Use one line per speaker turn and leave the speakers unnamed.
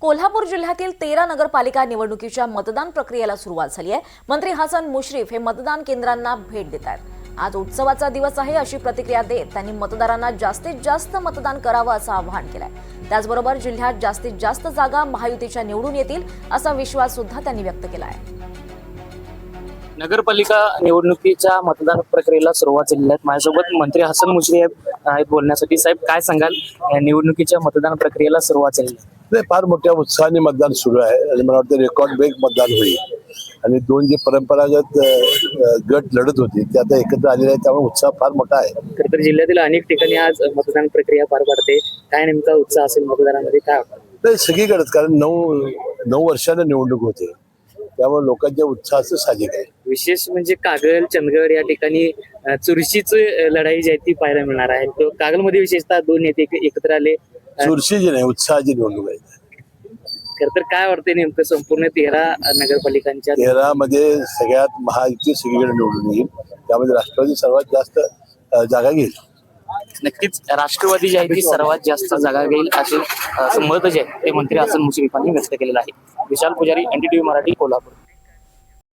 कोल्हापूर जिल्ह्यातील 13 नगरपालिका निवडणुकीच्या मतदान प्रक्रियेला सुरुवात झाली आहे। मंत्री हसन मुश्रीफ हे मतदान केंद्रांना भेट देत आहेत। आज उत्सवाचा दिवस आहे अशी प्रतिक्रिया देत त्यांनी मतदारांना जास्तीत जास्त मतदान करावं असं आवाहन केलंय। त्याचबरोबर जिल्ह्यात जास्तीत जास्त जागा महायुतीच्या निवडून येतील असा विश्वास सुद्धा त्यांनी व्यक्त केला आहे।
नगरपालिका निवडणुकीच्या मतदान प्रक्रियेला सुरुवात झालेली आहे। माझ्यासोबत मंत्री हसन मुश्रीफ आहेत बोलण्यासाठी। साहेब, काय सांगाल, निवडणुकीच्या मतदान प्रक्रियेला सुरुवात झालेली आहे?
फार मोठ्या उत्साहाने मतदान सुरू आहे आणि मला वाटतं रेकॉर्ड ब्रेक मतदान होईल आणि दोन जे परंपरागत गट लढत होती ते आता एकत्र आलेले आहेत, त्यामुळे उत्साह फार मोठा आहे।
खरं तर जिल्ह्यातील अनेक ठिकाणी आज मतदान प्रक्रिया पार पडते। काय नेमका उत्साह असेल मतदारांमध्ये, काय वाटतं?
सगळीकडेच, कारण 9 वर्षानं निवडणूक होते, त्यामुळे लोकांच्या उत्साहाचं साहजिक आहे।
विशेष म्हणजे कागल, चंदगड या ठिकाणी चुरशीची लढाई जी आहे ती पाहायला मिळणार आहे। कागलमध्ये विशेषतः दोन नेते एकत्र आले।
चुरशीची नाही, उत्साहाची निवडणूक आहे।
खरं तर काय वाटतंय नेमकं संपूर्ण 13 नगरपालिकांच्या
13 मध्ये सगळ्यात महायुती सगळीकडे निवडून येईल, त्यामध्ये राष्ट्रवादी सर्वात जास्त जागा घेईल।
नक्कीच राष्ट्रवादी जी आहे ती सर्वात जास्त जागा घेईल असे मत जे आहे ते मंत्री हसन मुश्रीफ यांनी व्यक्त केलेलं आहे। विशाल पुजारी, NDTV मराठी, कोल्हापूर।